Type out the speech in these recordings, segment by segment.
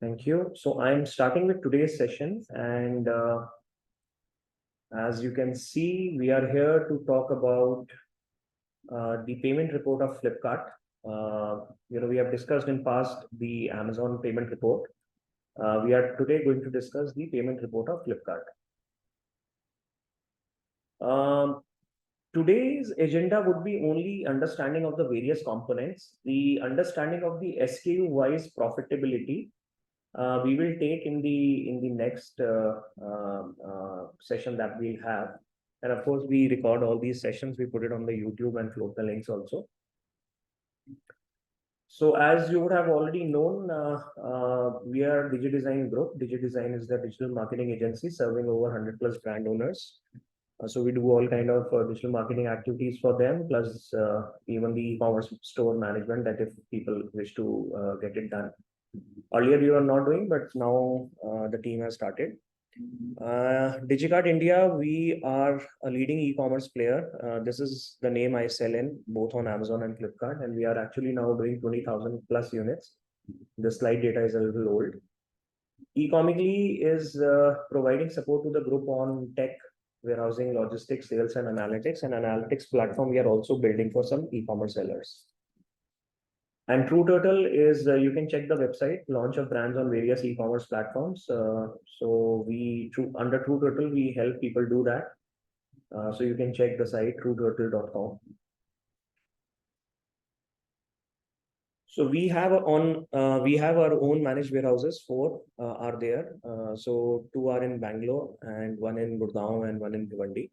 Thank you. So I'm starting with today's session, and as you can see, we are here to talk about the payment report of Flipkart. We have discussed in past the Amazon payment report. We are today going to discuss the payment report of Flipkart. Um, Today's agenda would be only understanding of the various components, the understanding of the SKU-wise profitability. We will take in the next session that we'll have, and of course we record all these sessions. We put it on the YouTube and float the links also. So as you would have already known, we are DigiDesign Group. DigiDesign is the digital marketing agency serving over 100 plus brand owners. So we do all kind of digital marketing activities for them, plus even the e-commerce store management that if people wish to get it done. Earlier we were not doing, but now the team has started. DigiCart India, we are a leading e-commerce player. This is the name I sell in both on Amazon and Flipkart, and we are actually now doing 20,000 plus units. The slide data is a little old. Ecomically is providing support to the group on tech, warehousing, logistics, sales, and analytics platform. We are also building for some e-commerce sellers. And True Turtle is you can check the website, launch of brands on various e-commerce platforms. So under True Turtle we help people do that. So you can check the site trueturtle.com. So we have our own managed warehouses. 4 are there. So 2 are in Bangalore and 1 in Gurgaon and 1 in Bhiwandi.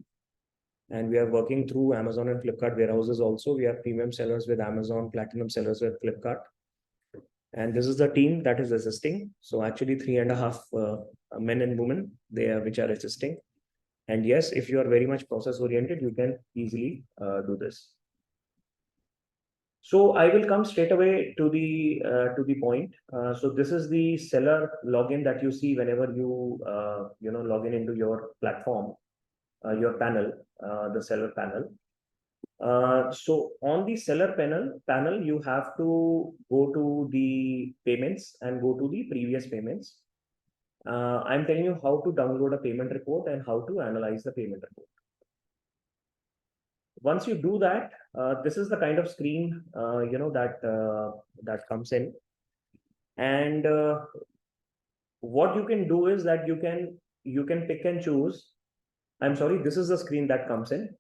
And we are working through Amazon and Flipkart warehouses also. We are premium sellers with Amazon, platinum sellers with Flipkart. And this is the team that is assisting. So actually 3.5 men and women which are assisting. And yes, if you are very much process oriented, you can easily do this. So I will come straight away to the point. So this is the seller login that you see whenever you log in into your platform, your panel, the seller panel. So on the seller panel, you have to go to the payments and go to the previous payments. I'm telling you how to download a payment report and how to analyze the payment report. Once you do that, this is the kind of screen that comes in, and what you can do is that you can pick and choose. I'm sorry, this is the screen that comes in.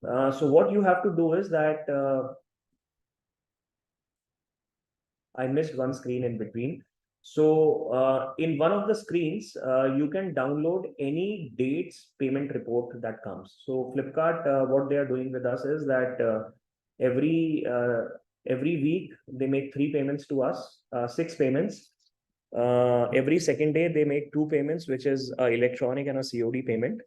So what you have to do is that I missed one screen in between. So in one of the screens, you can download any dates payment report that comes. So Flipkart, what they are doing with us is that every week they make 3 payments to us, 6 payments. Every second day they make 2 payments, which is electronic and a COD payment.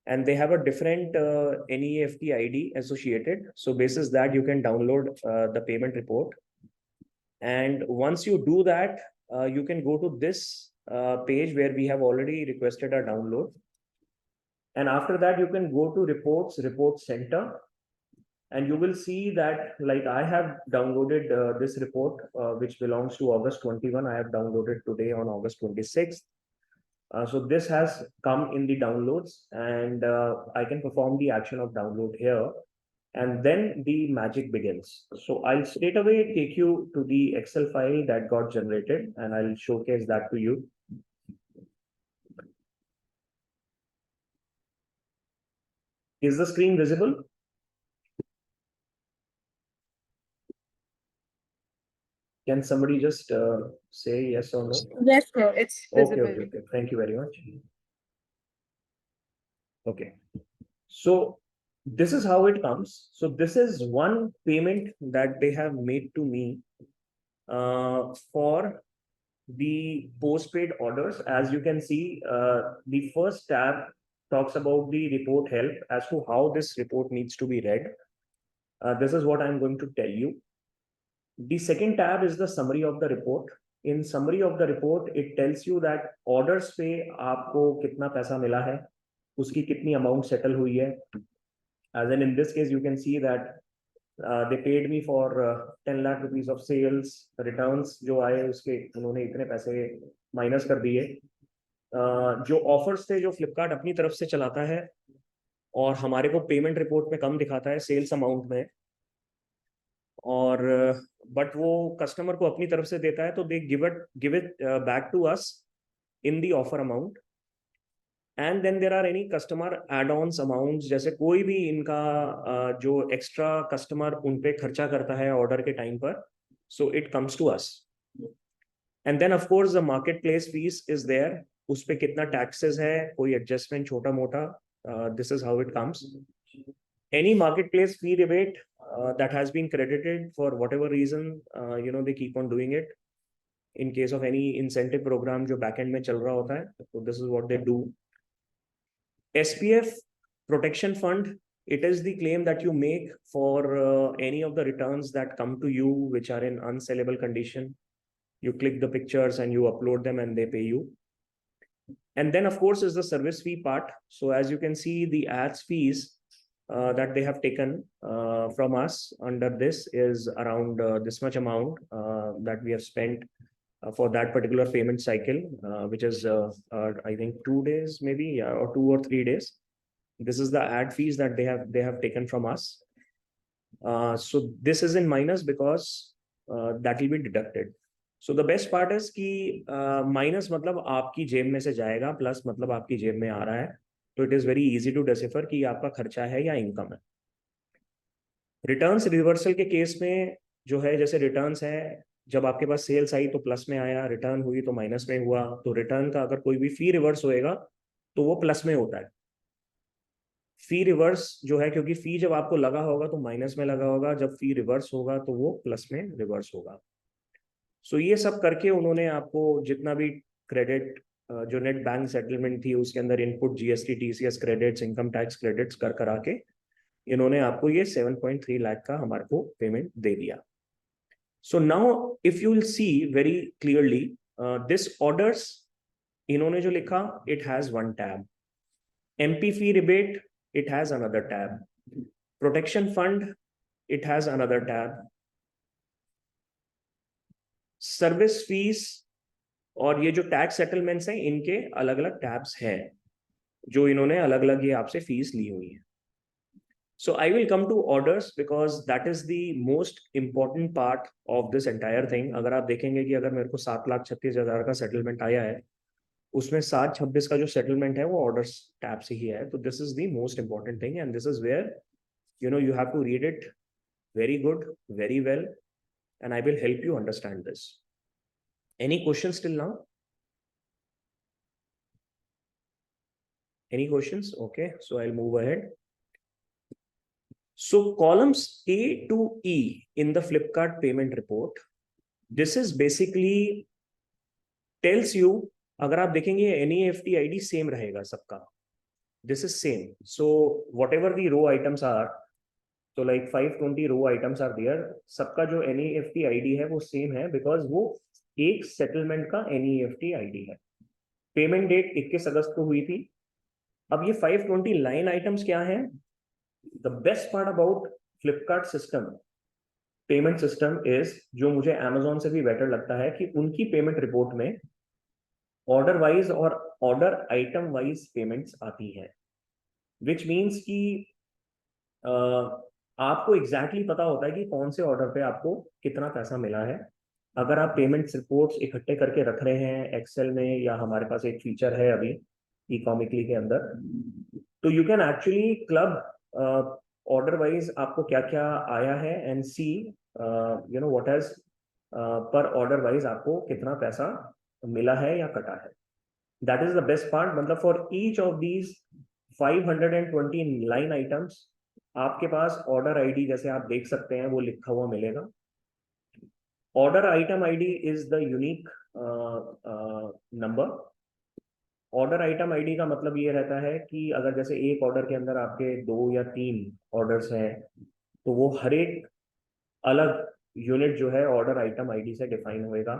And they have a different NEFT ID associated. So basis that you can download the payment report. And once you do that, you can go to this page where we have already requested a download. And after that, you can go to report center. And you will see that, like, I have downloaded this report, which belongs to August 21. I have downloaded today on August 26th. So this has come in the downloads, and I can perform the action of download here. And then the magic begins. So I'll straight away take you to the Excel file that got generated, and I'll showcase that to you. Is the screen visible? Can somebody just say yes or no? Yes, sir, it's visible. Okay. Thank you very much. Okay. So this is how it comes. So this is one payment that they have made to me for the postpaid orders. As you can see, the first tab talks about the report help as to how this report needs to be read. This is what I'm going to tell you. The second tab is the summary of the report. In summary of the report, it tells you that orders पे आपको कितना पैसा मिला है, उसकी कितनी amount settle हुई है. As in this case, you can see that they paid me for 10 lakh rupees of sales, returns जो आए उसके उन्होंने इतने पैसे माइनस कर दिए। जो ऑफर्स थे जो फ्लिपकार्ट अपनी तरफ से चलाता है और हमारे को पेमेंट रिपोर्ट में कम दिखाता है सेल्स अमाउंट में, और बट वो कस्टमर को अपनी तरफ से देता है, तो they give it back to us in the offer amount. And then there are any customer add ons amounts, जैसे कोई भी इनका जो एक्स्ट्रा कस्टमर उन पे खर्चा करता है ऑर्डर के टाइम पर, so it comes to us. And then of course the marketplace fees is there, उस पे कितना टैक्सेस है, कोई एडजस्टमेंट छोटा मोटा, this is how it comes. Any marketplace fee rebate that has been credited for whatever reason, they keep on doing it in case of any incentive program जो backend में चल रहा होता है, so this is what they do. SPF protection fund, it is the claim that you make for any of the returns that come to you which are in unsellable condition. You click the pictures and you upload them and they pay you. And then of course is the service fee part. So as you can see, the ads fees that they have taken from us under this is around this much amount that we have spent for that particular payment cycle, which is I think 2 days maybe, yeah, or 2 or 3 days. This is the ad fees that they have taken from us. So this is in minus because that will be deducted. So the best part is कि minus मतलब आपकी जेब में से जाएगा, plus मतलब आपकी जेब में आ रहा है, तो it is very easy to decipher कि आपका खर्चा है या इनकम है। रिटर्न्स रिवर्सल के केस में जो है, जैसे रिटर्न्स है, जब आपके पास सेल्स आई तो प्लस में आया, रिटर्न हुई तो माइनस में हुआ, तो रिटर्न का अगर कोई भी फी रिवर्स होएगा तो वो प्लस में होता है। फी रिवर्स जो है, क्योंकि फी जब आपको लगा होगा तो माइनस में लगा होगा, जब फी रिवर्स होगा तो वो प्लस में रिवर्स होगा। सो ये सब करके उन्होंने आपको जितना भी क्रेडिट जो नेट बैंक सेटलमेंट थी उसके अंदर input, GST, TCS credits, income tax credits कर करा के इन्होंने आपको ये 7.3 लाख का हमारे को पेमेंट दे दिया। So now if you will see very clearly this orders, इन्होंने जो लिखा, it has one tab. MP fee rebate, it has another tab. Protection fund, it has another tab. Service fees और ये जो टैक्स सेटलमेंट्स हैं, इनके अलग अलग टैब्स हैं जो इन्होंने अलग अलग ये आपसे फीस ली हुई है। So I will come to orders because that is the most important part of this entire thing. अगर आप देखेंगे कि अगर मेरे को 7,36,000 का सेटलमेंट आया है, उसमें 7/26 का जो सेटलमेंट है वो ऑर्डर्स टैब से ही है, तो this is the most important thing and this is where you have to read it very good, very well, and I will help you understand this. Any questions till now? Any questions? Okay, so I'll move ahead. So columns A to E in the Flipkart payment report, this is basically tells you, अगर आप देखेंगे NEFT ID same रहेगा सबका, this is same. So whatever the row items are, so like 520 row items are there, सबका जो NEFT ID है वो same है, बिकॉज वो एक सेटलमेंट का NEFT ID है। पेमेंट डेट 21 अगस्त को हुई थी। अब ये 520 लाइन आइटम्स क्या है? The best part about Flipkart system, payment system is, जो मुझे Amazon से भी बेटर लगता है, कि उनकी पेमेंट रिपोर्ट में ऑर्डर वाइज और ऑर्डर आइटम वाइज पेमेंट्स आती है, विच मीन्स कि आपको एग्जैक्टली पता होता है कि कौन से ऑर्डर पे आपको कितना पैसा मिला है। अगर आप पेमेंट रिपोर्ट्स इकट्ठे करके रख रहे हैं एक्सेल में, या हमारे पास एक फीचर है अभी इकॉमिकली के अंदर, तो you can actually club order wise आपको क्या क्या आया है एंड सी व्हाट हैज पर ऑर्डर वाइज आपको कितना पैसा मिला है या कटा है। That is the best part. मतलब for each of these 520 line items आपके पास ऑर्डर आईडी, जैसे आप देख सकते हैं, वो लिखा हुआ मिलेगा। Order item ID is the unique number. Order item ID का मतलब ये रहता है कि अगर जैसे एक ऑर्डर के अंदर आपके 2 या 3 ऑर्डर्स हैं, तो वो हर एक अलग यूनिट जो है ऑर्डर आइटम आईडी से डिफाइन होएगा।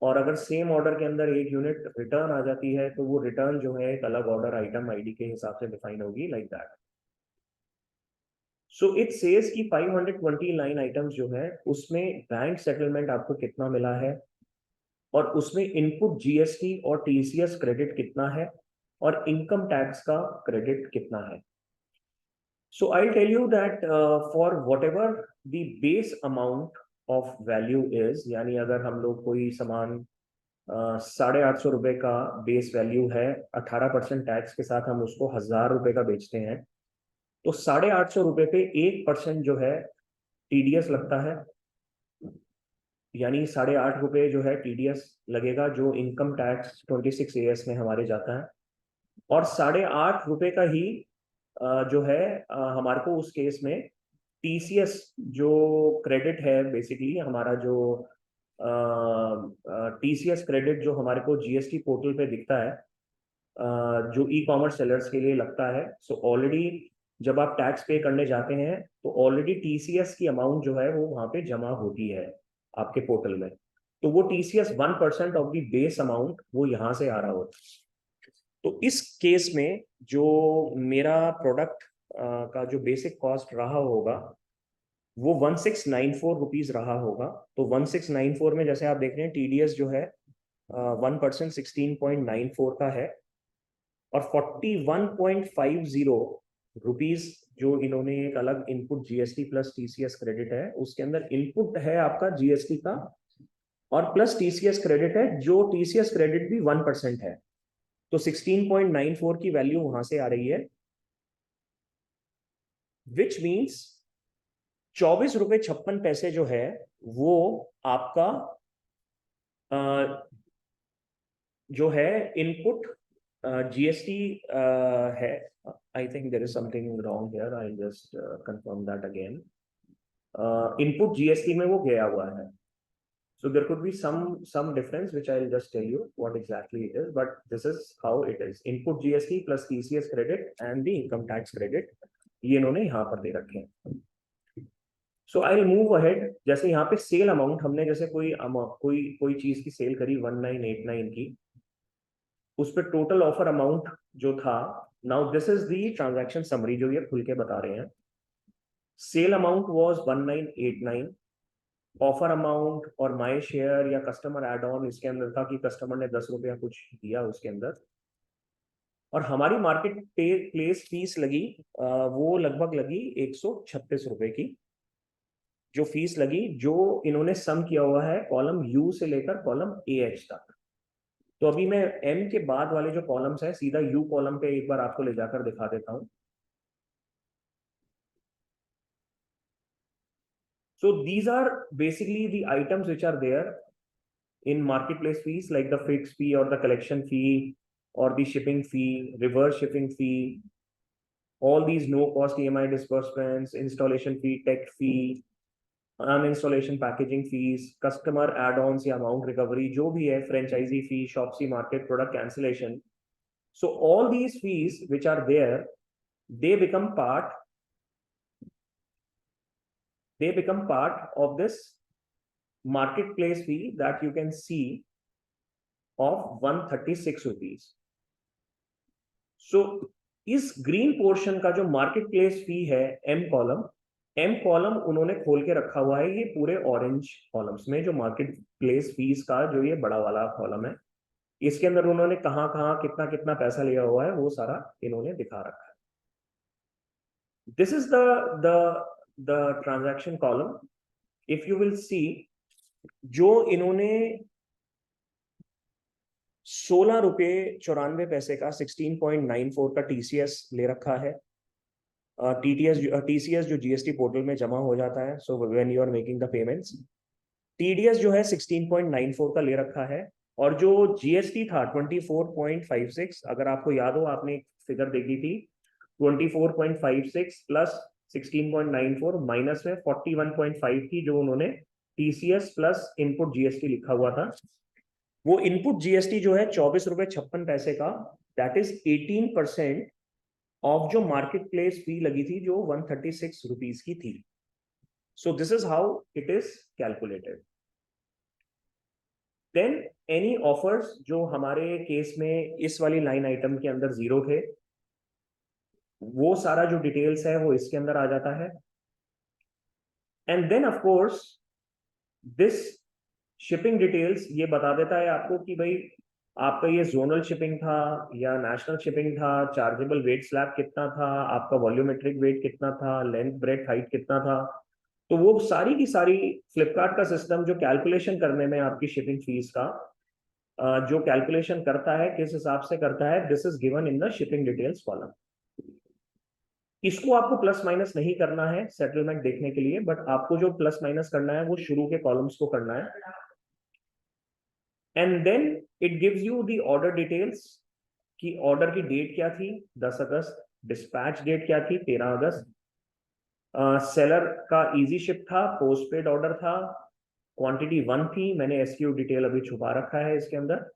और अगर सेम ऑर्डर के अंदर एक यूनिट रिटर्न आ जाती है, तो वो रिटर्न जो है एक अलग ऑर्डर आइटम आईडी के हिसाब से डिफाइन होगी, like that. So it says कि 520 लाइन आइटम्स जो है उसमें बैंक सेटलमेंट आपको कितना मिला है, और उसमें इनपुट जीएसटी और टीसीएस क्रेडिट कितना है, और इनकम टैक्स का क्रेडिट कितना है. So I'll tell you that for whatever the base amount of value is, यानी अगर हम लोग कोई सामान 850 रुपए का बेस वैल्यू है, 18% टैक्स के साथ हम उसको 1000 रुपए का बेचते हैं, तो 850 रुपए पे 1% जो है टीडीएस लगता है, यानी 8.5 रुपए जो है टीडीएस लगेगा, जो इनकम टैक्स 26 AS में हमारे जाता है. और 8.5 रुपए का ही जो है हमारे को उस केस में टीसीएस जो क्रेडिट है, बेसिकली हमारा जो टीसीएस क्रेडिट जो हमारे को जीएसटी पोर्टल पे दिखता है, जो ई कॉमर्स सेलर्स के लिए लगता है. सो ऑलरेडी जब आप टैक्स पे करने जाते हैं तो ऑलरेडी टीसीएस की अमाउंट जो है वो वहां पे जमा होती है आपके पोर्टल में. तो वो TCS 1% of the base amount वो यहाँ से आ रहा होता है. तो इस केस में जो मेरा प्रोडक्ट का जो बेसिक कॉस्ट रहा होगा वो 1694 रुपीज रहा होगा. तो 1694 में जैसे आप देख रहे हैं टीडीएस जो है 1% 16.94 का है, और 41.50 रुपीज जो इन्होंने एक अलग input GST plus TCS credit है, उसके अंदर इनपुट है आपका जीएसटी का और प्लस टीसीएस क्रेडिट है, जो टीसीएस क्रेडिट भी 1% है. तो 16.94 की वैल्यू वहां से आ रही है, विच मीन्स 24.56 रुपए जो है वो आपका जो है इनपुट जीएसटी है. I think there is something wrong here, I just confirm that again. Input GST में वो गया हुआ है. So there could be some difference, which I'll just tell you what exactly it is, but this is how it is. Input GST plus TCS credit and the income tax credit, ये इन्होंने यहाँ पर दे रखे हैं. So I'll move ahead. जैसे यहाँ पे cell amount हमने जैसे कोई चीज की सेल करी 1989 की, उस पर टोटल ऑफर अमाउंट जो था, now this is the transaction summary जो ये खुल के बता रहे हैं. Sale amount was 1989. Offer amount और माय शेयर या कस्टमर एड ऑन इसके अंदर था कि कस्टमर ने 10 रुपया कुछ दिया उसके अंदर, और हमारी मार्केट प्लेस फीस लगी वो लगभग लगी 136 रुपए की, जो फीस लगी, जो इन्होंने सम किया हुआ है कॉलम यू से लेकर कॉलम ए एच तक. तो अभी मैं एम के बाद वाले जो कॉलम्स हैं सीधा यू कॉलम पे एक बार आपको ले जाकर दिखा देता हूं. So these are basically the items which are there in marketplace fees, like the fixed fee or the collection fee or the shipping fee, reverse shipping fee, all these no cost EMI disbursements, installation fee, tech fee, uninstallation packaging fees, customer add-ons या amount recovery जो भी है, franchisee fee, Shopsy market product cancellation. So all these fees which are there, they become part of this marketplace fee that you can see of 136 rupees. So इस green portion का जो marketplace फी है M column उन्होंने खोल के रखा हुआ है ये पूरे ऑरेंज कॉलम्स में. जो मार्केट प्लेस फीस का जो ये बड़ा वाला कॉलम है, इसके अंदर उन्होंने कहाँ कहाँ कितना कितना पैसा लिया हुआ है वो सारा इन्होंने दिखा रखा है. This is the transaction column. If you will see, जो इन्होंने 16 रुपये 94 पैसे का 16.94 का टीसीएस ले रखा है. टीसीएस जो जीएसटी पोर्टल में जमा हो जाता है, so when you are making the payments, TDS जो है 16.94 का ले रखा है. और जो जीएसटी था 24.56, अगर आपको याद हो आपने एक फिगर देखी थी, 24.56 प्लस 16.94 माइनस में 41.5 की जो उन्होंने टीसीएस प्लस इनपुट जीएसटी लिखा हुआ था, वो इनपुट जीएसटी जो है 24.56 का, दैट इज 18% ऑफ जो मार्केट प्लेस फी लगी थी जो 136 रुपीज की थी. So this is how it is calculated. Then any offers जो हमारे केस में इस वाली लाइन आइटम के अंदर जीरो थे, वो सारा जो डिटेल्स है वो इसके अंदर आ जाता है। And then of course this shipping details ये बता देता है आपको कि भाई आपका ये जोनल शिपिंग था या नेशनल शिपिंग था, चार्जेबल वेट स्लैब कितना था, आपका वॉल्यूमेट्रिक वेट कितना था, लेंथ ब्रेथ हाइट कितना था। तो वो सारी की सारी फ्लिपकार्ट का सिस्टम जो कैलकुलेशन करने में आपकी शिपिंग फीस का जो कैलकुलेशन करता है, किस हिसाब से करता है, this is given in the shipping details column. इसको आपको प्लस माइनस नहीं करना है सेटलमेंट देखने के लिए, बट आपको जो प्लस माइनस करना है वो शुरू के कॉलम्स को करना है। And then it gives you the order details कि ऑर्डर की डेट क्या थी 10 अगस्त, डिस्पैच डेट क्या थी 13 अगस्त, सेलर का इजी शिप था, पोस्ट पेड ऑर्डर था, क्वांटिटी 1 थी, मैंने एसक्यू डिटेल अभी छुपा रखा है इसके अंदर।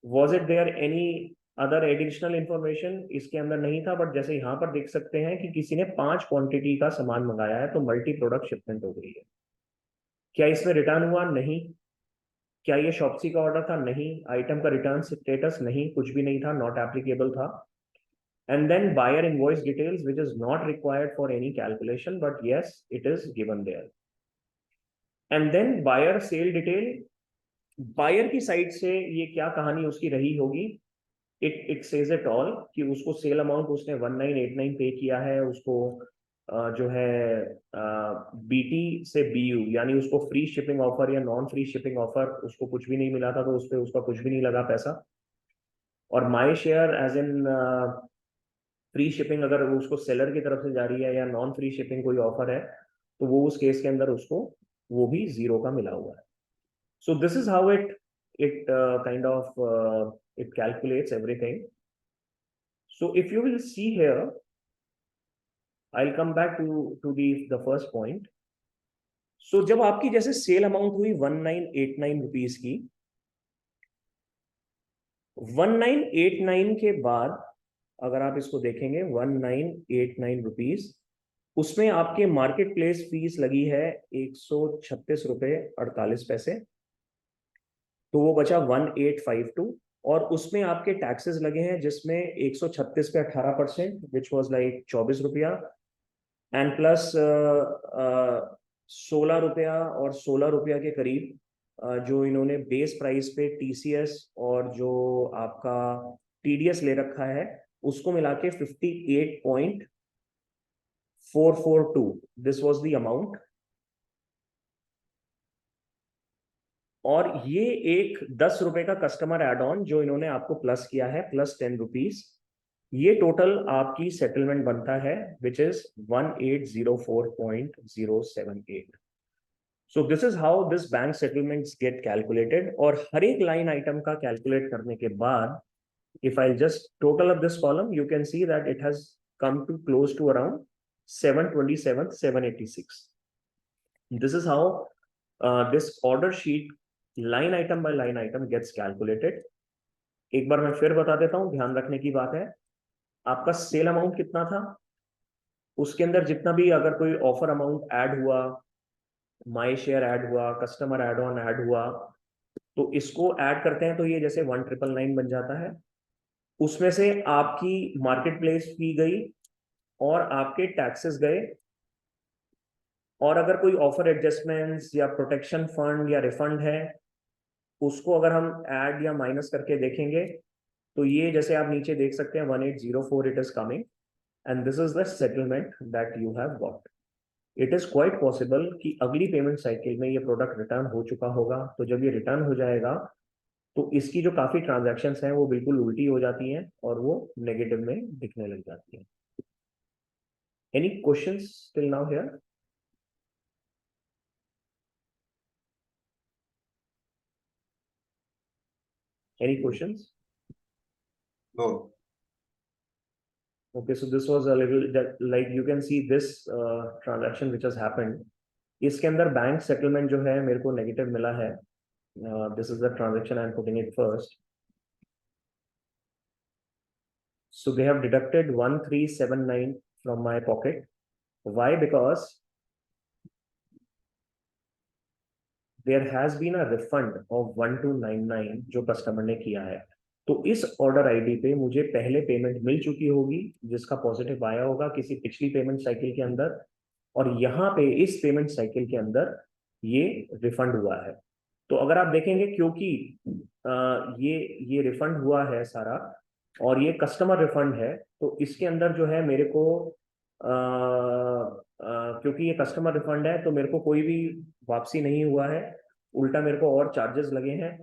Was it there any other additional information, इसके अंदर नहीं था, बट जैसे यहाँ पर देख सकते हैं कि किसी ने 5 क्वांटिटी का सामान मंगाया है, तो मल्टी प्रोडक्ट शिपमेंट हो गई है। क्या इसमें रिटर्न हुआ? नहीं। क्या ये शॉप्सी का ऑर्डर था? नहीं। आइटम का रिटर्न स्टेटस? नहीं, कुछ भी नहीं था, नॉट एप्लीकेबल था। And then buyer invoice details, which is not required for any calculation, but yes, it is given there. And then buyer sale detail, buyer की साइड से ये क्या कहानी उसकी रही होगी, इट सेज इट ऑल कि उसको सेल अमाउंट उसने 1989 पे किया है, उसको जो है बीटी से बीयू यानी उसको फ्री शिपिंग ऑफर या नॉन फ्री शिपिंग ऑफर उसको कुछ भी नहीं मिला था, तो उस पर उसका कुछ भी नहीं लगा पैसा। और my share as in free shipping अगर उसको सेलर की तरफ से जा रही है या नॉन फ्री शिपिंग कोई ऑफर है, तो वो उस केस के अंदर उसको वो भी 0 का मिला हुआ है। सो this is how it kind of it calculates everything. So if you will see here, I'll come back to the first point. So जब आपकी जैसे सेल अमाउंट हुई 1989 रुपीज की, 1989 के बाद अगर आप इसको देखेंगे 1989 रुपीज, उसमें आपके मार्केट प्लेस फीस लगी है 136 रुपए 48 पैसे, तो वो बचा 1852। और उसमें आपके टैक्सेस लगे हैं जिसमें 136 पे 18%, विच वॉज लाइक 24 रुपया, एंड प्लस 16 रुपया और 16 रुपया के करीब जो इन्होंने बेस प्राइस पे टीसीएस और जो आपका टीडीएस ले रखा है उसको मिला के 58.442, दिस वॉज द अमाउंट। और ये एक 10 रुपए का कस्टमर एड ऑन जो इन्होंने आपको प्लस किया है, प्लस 10 रुपीज, ये टोटल आपकी सेटलमेंट बनता है which is 1804.078। So this is how this bank settlements get calculated. और हर एक लाइन आइटम का कैलकुलेट करने के बाद if I just total up this column, you can see that it has come to close to around 727,786. This is how this order sheet line item by line item gets calculated. एक बार मैं फिर बता देता हूं, ध्यान रखने की बात है, आपका सेल अमाउंट कितना था, उसके अंदर जितना भी अगर कोई ऑफर अमाउंट ऐड हुआ, माई शेयर ऐड हुआ, कस्टमर एड ऑन ऐड हुआ, तो इसको ऐड करते हैं तो ये जैसे 1999 बन जाता है। उसमें से आपकी मार्केट प्लेस फी गई और आपके टैक्सेस गए, और अगर कोई ऑफर एडजस्टमेंट्स या प्रोटेक्शन फंड या रिफंड है उसको अगर हम ऐड या माइनस करके देखेंगे तो ये जैसे आप नीचे देख सकते हैं 1804 it is coming, and this is the settlement that you have got. It is quite possible कि अगली पेमेंट साइकिल में ये प्रोडक्ट रिटर्न हो चुका होगा, तो जब ये रिटर्न हो जाएगा तो इसकी जो काफी ट्रांजैक्शंस हैं वो बिल्कुल उल्टी हो जाती हैं और वो नेगेटिव में दिखने लग जाती हैं। Any questions till now here? Any questions? No. Okay, so this was a little that, like you can see this transaction which has happened. इसके अंदर बैंक सेटलमेंट जो है मेरे को नेगेटिव मिला है। This is the transaction I am putting it first. So they have deducted 1379 from my pocket. Why? Because there has been a refund of 1299 जो customer ने किया है। तो इस ऑर्डर आईडी पे मुझे पहले पेमेंट मिल चुकी होगी जिसका पॉजिटिव आया होगा किसी पिछली पेमेंट साइकिल के अंदर, और यहाँ पे इस पेमेंट साइकिल के अंदर ये रिफंड हुआ है। तो अगर आप देखेंगे क्योंकि ये रिफंड हुआ है सारा और ये कस्टमर रिफंड है, तो इसके अंदर जो है मेरे को क्योंकि ये कस्टमर रिफंड है तो मेरे को कोई भी वापसी नहीं हुआ है, उल्टा मेरे को और चार्जेस लगे हैं।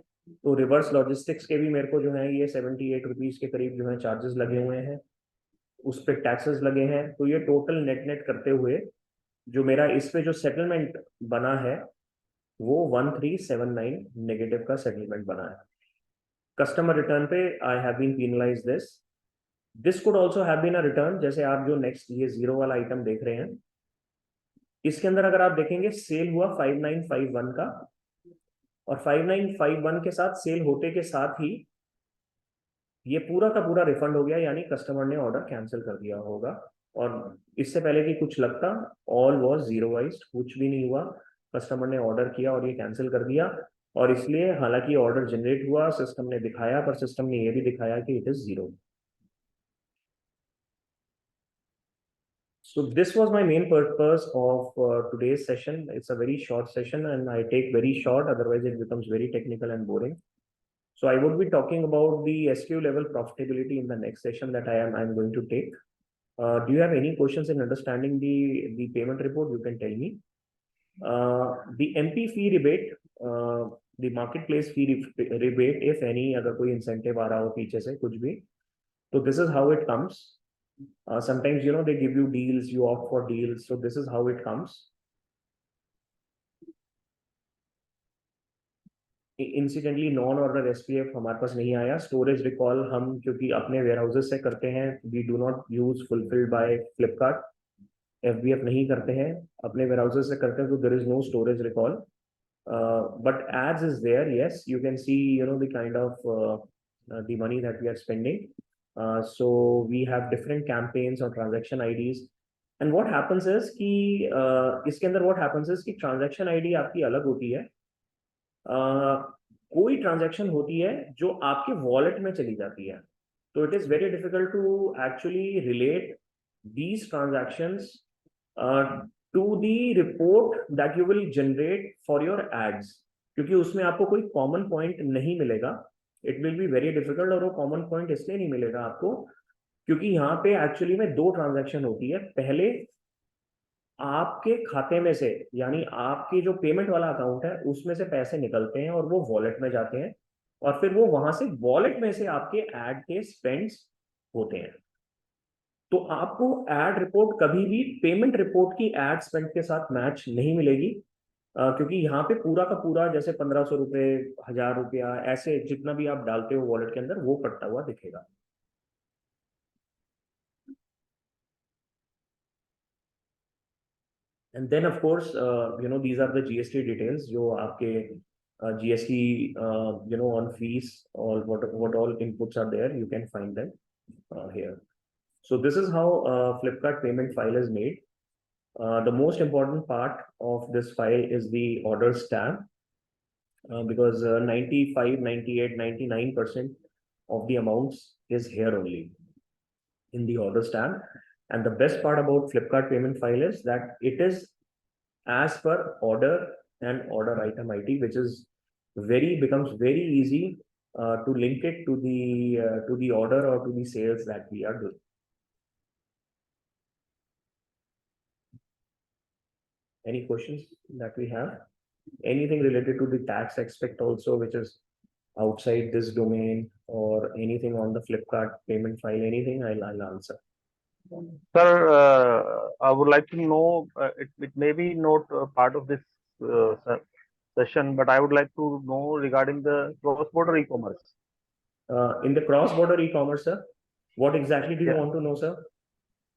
तो रिवर्स लॉजिस्टिक्स के भी मेरे को जो है ये 78 रुपीज के करीब जो है चार्जेस लगे हुए हैं, उस पर टैक्सेस लगे हैं। तो ये टोटल नेट नेट करते हुए जो मेरा इस पे जो सेटलमेंट बना है वो 1379 नेगेटिव का सेटलमेंट बना है। कस्टमर रिटर्न पे I have been penalized this could also have been a return, जैसे आप जो नेक्स्ट ये जीरो वाला आइटम देख रहे हैं, इसके अंदर अगर आप देखेंगे सेल हुआ 5951 का, और 5951 के साथ सेल होते के साथ ही ये पूरा का पूरा रिफंड हो गया, यानी कस्टमर ने ऑर्डर कैंसिल कर दिया होगा। और इससे पहले कि कुछ लगता, ऑल वॉज जीरोवाइज्ड, कुछ भी नहीं हुआ, कस्टमर ने ऑर्डर किया और ये कैंसिल कर दिया। और इसलिए हालांकि ऑर्डर जनरेट हुआ, सिस्टम ने दिखाया, पर सिस्टम ने ये भी दिखाया कि it is zero. So this was my main purpose of today's session. It's a very short session and I take very short, otherwise it becomes very technical and boring. So I would be talking about the SKU level profitability in the next session that I'm going to take. Do you have any questions in understanding the payment report? You can tell me. The MP fee rebate, the marketplace fee rebate, if any, अगर कोई incentive आ रहा हो पीछे से कुछ भी, तो this is how it comes. Sometimes they give you deals, you opt for deals, so this is how it comes. Incidentally non order SPF हमारे पास नहीं आया। स्टोरेज रिकॉल हम क्योंकि अपने वेयर हाउसेज से करते हैं, we do not use fulfilled by Flipkart, FBF नहीं करते हैं, अपने वेयर हाउसेज से करते हैं, तो there is no storage recall. But ads is there, yes you can see the kind of the money that we are spending. So we have different campaigns or transaction IDs, and what happens is कि इसके अंदर what happens is कि transaction ID आपकी अलग होती है। कोई transaction होती है जो आपके वॉलेट में चली जाती है, तो it is very difficult to actually relate these transactions to the report that you will generate for your ads, क्योंकि उसमें आपको कोई कॉमन पॉइंट नहीं मिलेगा। It will be very difficult, और वो कॉमन पॉइंट इसलिए नहीं मिलेगा आपको क्योंकि यहाँ पे एक्चुअली में दो ट्रांजैक्शन होती है। पहले आपके खाते में से, यानी आपकी जो पेमेंट वाला अकाउंट है उसमें से पैसे निकलते हैं और वो वॉलेट में जाते हैं, और फिर वो वहां से वॉलेट में से आपके ऐड के स्पेंड्स होते हैं। तो आपको एड रिपोर्ट कभी भी पेमेंट रिपोर्ट की एड स्पेंड के साथ मैच नहीं मिलेगी, क्योंकि यहाँ पे पूरा का पूरा जैसे 1500 रुपए, 1000 रुपया, ऐसे जितना भी आप डालते हो वॉलेट के अंदर वो कटता हुआ दिखेगा। And then of course, these are the GST details, जो आपके GST, on fees, or what all inputs are there, you can find them here. So this is how Flipkart payment file is made. The most important part of this file is the orders tab, because 95, 98, 99% of the amounts is here only in the orders tab. And the best part about Flipkart payment file is that it is as per order and order item ID, which is becomes very easy to link it to the order or to the sales that we are doing. Any questions that we have? Anything related to the tax aspect also, which is outside this domain, or anything on the Flipkart payment file, anything, I'll answer. Sir, I would like to know, it may be not part of this session, but I would like to know regarding the cross-border e-commerce. In the cross-border e-commerce, sir, what exactly do you Yeah. want to know, sir?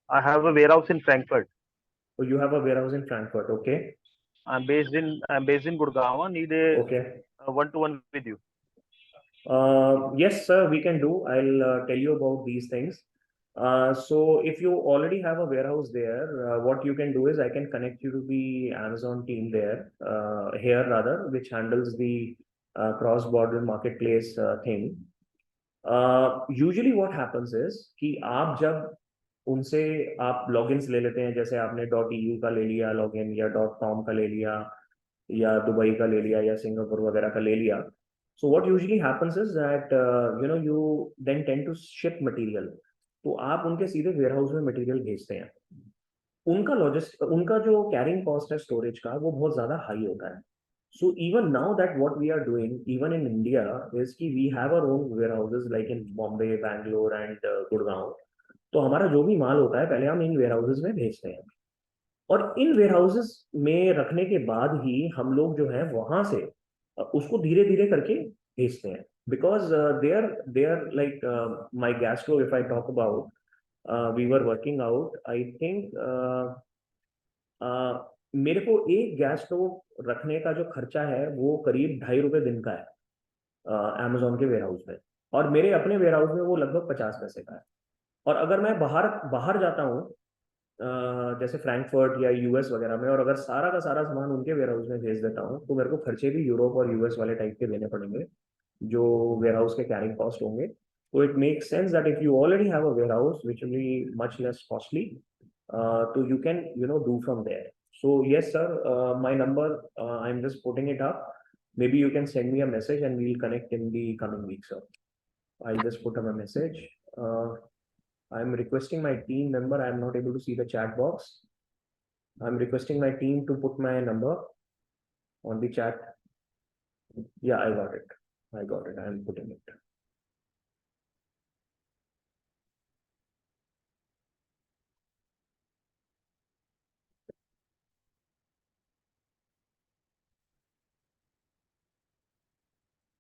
I have a warehouse in Frankfurt. So you have a warehouse in Frankfurt, okay? I'm based in Gurgaon. Need a Okay. one-to-one with you. Yes, sir, we can do. I'll tell you about these things. So if you already have a warehouse there, what you can do is I can connect you to the Amazon team there, here rather, which handles the cross-border marketplace thing. Usually what happens is कि आप जब उनसे आप logins ले लेते हैं, जैसे आपने .eu का ले लिया लॉगिन, या .com का ले लिया, या दुबई का ले लिया, या सिंगापुर वगैरह का ले लिया. So what usually happens is that you then tend to ship material. तो आप उनके सीधे वेयरहाउस में मटेरियल भेजते हैं. उनका जो कैरिंग कॉस्ट है स्टोरेज का, वो बहुत ज्यादा हाई होता है. So even now that what we are doing, even in India, is कि we have our own warehouses like in Bombay, Bangalore and Gurgaon. तो हमारा जो भी माल होता है पहले हम इन warehouses में भेजते हैं, और इन warehouses में रखने के बाद ही हम लोग जो है वहां से उसको धीरे धीरे करके भेजते हैं. Because they are like my gas stove, if I talk about, we were working out, I think मेरे को एक गैस स्टोव रखने का जो खर्चा है वो करीब ₹2.5 दिन का है अमेजोन के वेयरहाउस में, और मेरे अपने वेयरहाउस में वो लगभग 50 पैसे का है. और अगर मैं बाहर बाहर जाता हूँ जैसे फ्रैंकफर्ट या यूएस वगैरह में, और अगर सारा का सारा सामान उनके वेयरहाउस में भेज देता हूँ, तो मेरे को खर्चे भी यूरोप और यूएस वाले टाइप के देने पड़ेंगे जो वेयरहाउस के कैरिंग कॉस्ट होंगे. तो it make sense that if you already have a warehouse which will be much less costly, तो you can do from there. So yes sir, my number, I'm just putting it up. Maybe you can send me a message and we'll connect in the coming week, sir. I'll just put up a message. I'm requesting my team member. I'm not able to see the chat box. I'm requesting my team to put my number on the chat. Yeah, I got it. I'm putting it.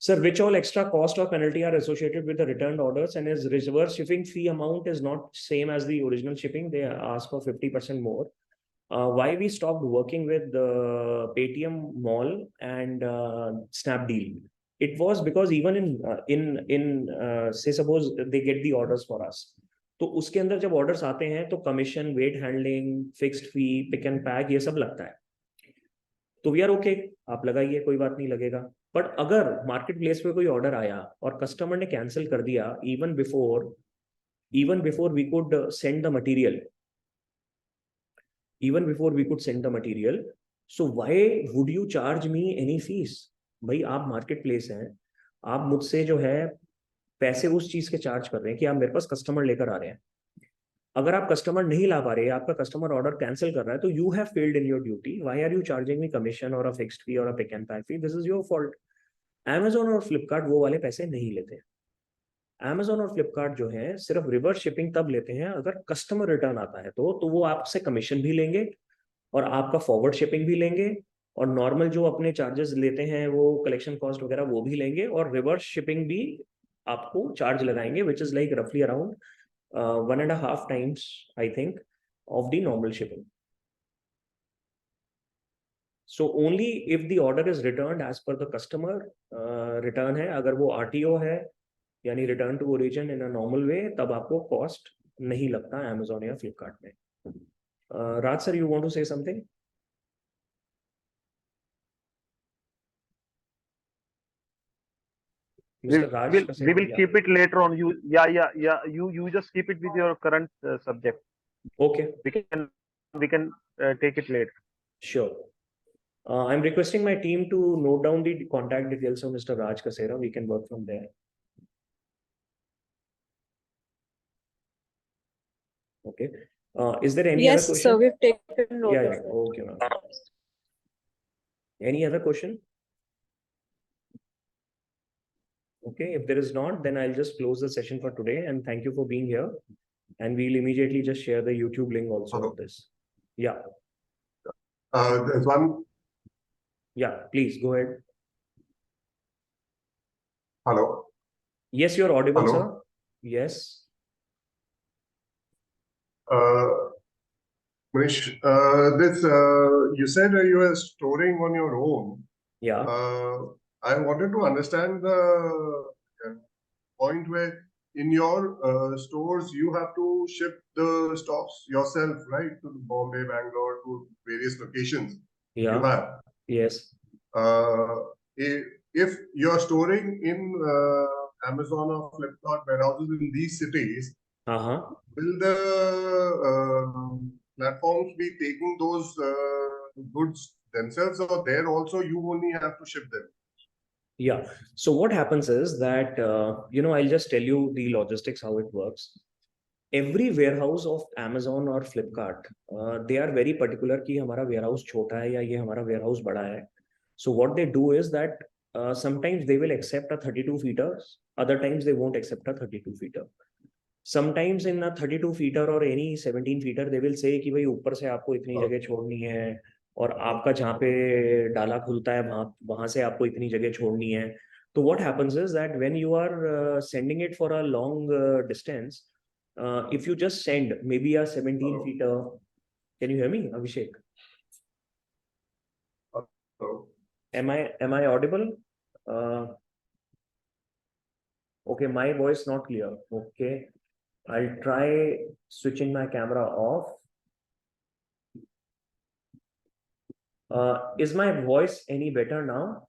Sir, which all extra cost or penalty are associated with the returned orders, and is reverse shipping fee amount is not same as the original shipping? They ask for 50% more. Why we stopped working with the Paytm Mall and Snapdeal? It was because even in say suppose they get the orders for us, तो उसके अंदर जब orders आते हैं तो commission, weight handling, fixed fee, pick and pack ये सब लगता है. तो वी आर ओके, आप लगाइए, कोई बात नहीं लगेगा. बट अगर मार्केट प्लेस पे कोई ऑर्डर आया और कस्टमर ने कैंसिल कर दिया even before we could send the material, so why would you charge me any fees? भाई आप मार्केट प्लेस हैं, आप मुझसे जो है पैसे उस चीज के चार्ज कर रहे हैं कि आप मेरे पास कस्टमर लेकर आ रहे हैं. अगर आप कस्टमर नहीं ला पा रहे, आपका कस्टमर ऑर्डर कैंसिल कर रहा है, तो you have failed in your duty. Why are you charging me commission और अ फिक्स्ड फी और a pick and pack fee? This is your fault. Amazon और फ्लिपकार्ट वो वाले पैसे नहीं लेते. Amazon और फ्लिपकार्ट जो है सिर्फ रिवर्स शिपिंग तब लेते हैं अगर कस्टमर रिटर्न आता है, तो वो आपसे कमीशन भी लेंगे और आपका फॉरवर्ड शिपिंग भी लेंगे, और नॉर्मल जो अपने चार्जेस लेते हैं वो कलेक्शन कॉस्ट वगैरह वो भी लेंगे, और रिवर्स शिपिंग भी आपको चार्ज लगाएंगे, विच इज लाइक रफली around 1.5 times I think of the normal shipping. So only if the order is returned as per the customer return है, अगर वो RTO है यानी return to origin in a normal way, तब आपको cost नहीं लगता Amazon या Flipkart में. Raj sir, you want to say something? Mr. Raj, we will keep it later on. You just keep it with your current subject. Okay. We can take it later. Sure. I'm requesting my team to note down the contact details of Mr. Raj Kasera. We can work from there. Okay. Is there any other question? Yes, sir, we've taken note Yeah, of it. okay, ma'am. Any other question? Okay, if there is not, then I'll just close the session for today, and thank you for being here. And we'll immediately just share the YouTube link also of this. Yeah. There's one. Yeah, please go ahead. Hello. Yes, you're audible, Hello. sir. Yes. Manish, you said you were storing on your own. Yeah. I wanted to understand the point where in your stores you have to ship the stocks yourself, right? To Bombay, Bangalore, to various locations. Yeah. You have. Yes. If you're storing in Amazon or Flipkart warehouses in these cities, Uh-huh. will the platforms be taking those goods themselves, or there also you only have to ship them? Yeah. So what happens is that, I'll just tell you the logistics, how it works. Every warehouse of Amazon or Flipkart, they are very particular कि हमारा warehouse छोटा है या ये हमारा warehouse बड़ा है. So what they do is that sometimes they will accept a 32-feeter, other times they won't accept a 32-feeter. Sometimes in a 32-feeter or any 17-feeter, they will say कि भाई ऊपर से आपको इतनी जगह छोड़नी है और आपका जहाँ पे डाला खुलता है वहां से आपको इतनी जगह छोड़नी है. तो what happens is that when you are sending it for a long distance, if you just send maybe a 17-feeter, can you hear me, Abhishek? So, Am I audible? Okay, my voice not clear. Okay, I'll try switching my camera off. Is my voice any better now?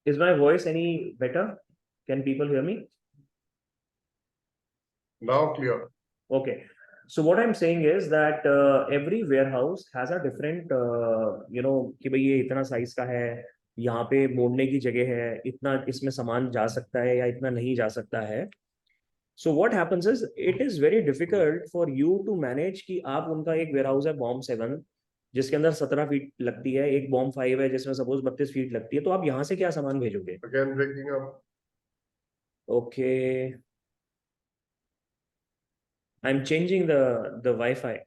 Is my voice any better? Can people hear me? now clear. Okay. So what I'm saying is that every warehouse has a different, कि भाई ये इतना size का है, यहाँ पे मोड़ने की जगह है, इतना इसमें सामान जा सकता है या इतना नहीं जा सकता है. So what happens is it is very difficult for you to manage कि आप उनका एक warehouse है बॉम्ब 7 जिसके अंदर 17 फीट लगती है, एक बॉम्ब 5 है जिसमें सपोज 32 फीट लगती है, तो आप यहाँ से क्या सामान भेजोगे? Again breaking up. Okay. I'm changing the Wi-Fi.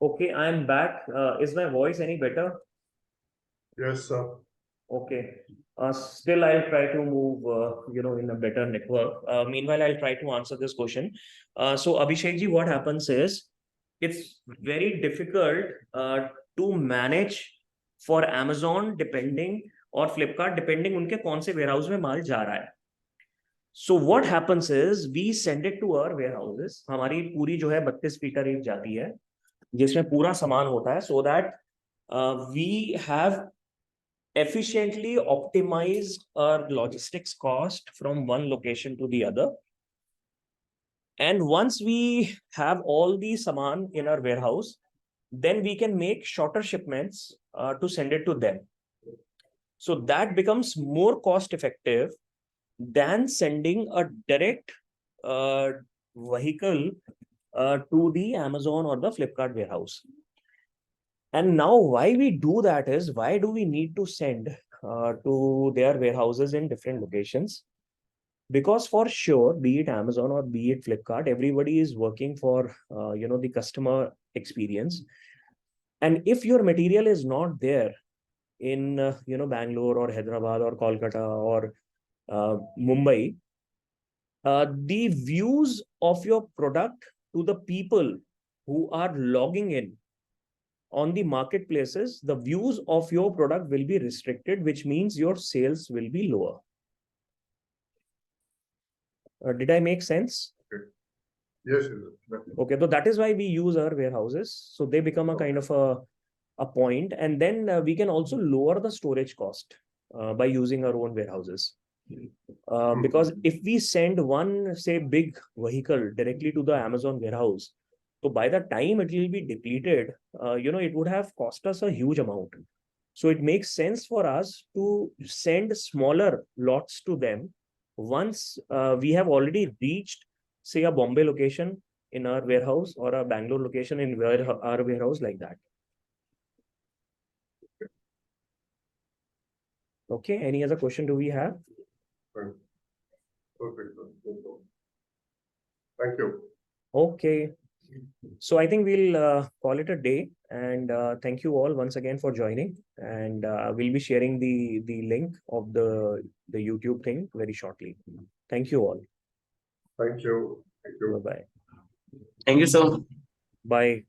Okay, I'm back. Is my voice any better? Yes, sir. Okay. Still, I'll try to move, in a better network. Meanwhile, I'll try to answer this question. So, Abhishek ji, what happens is it's very difficult to manage for Amazon depending or Flipkart depending उनके कौन से warehouse में माल जा रहा है. So what happens is we send it to our warehouses. हमारी पूरी जो है 32 फीटर एक जाती है जिसमें पूरा सामान होता है, so that we have efficiently optimized our logistics cost from one location to the other. And once we have all the saman in our warehouse, then we can make shorter shipments to send it to them. So that becomes more cost effective than sending a direct vehicle to the Amazon or the Flipkart warehouse. And now why we do that is, why do we need to send to their warehouses in different locations? Because for sure, be it Amazon or be it Flipkart, everybody is working for, the customer experience. And if your material is not there in, Bangalore or Hyderabad or Kolkata or Mumbai, the views of your product to the people who are logging in on the marketplaces, the views of your product will be restricted, which means your sales will be lower. Did I make sense? Yes, yes, definitely. Okay, so that is why we use our warehouses. So they become a kind of a point, and then we can also lower the storage cost by using our own warehouses. Because if we send one, say, big vehicle directly to the Amazon warehouse, so by the time it will be depleted, it would have cost us a huge amount. So it makes sense for us to send smaller lots to them once we have already reached, say, a Bombay location in our warehouse or a Bangalore location in our warehouse, like that. Okay, any other question do we have? Fine. Perfect, sir. No problem. Thank you. Okay. So I think we'll call it a day, and thank you all once again for joining. And we'll be sharing the link of the YouTube thing very shortly. Thank you all. Thank you. Thank you. Bye-bye. Thank you, sir. Bye.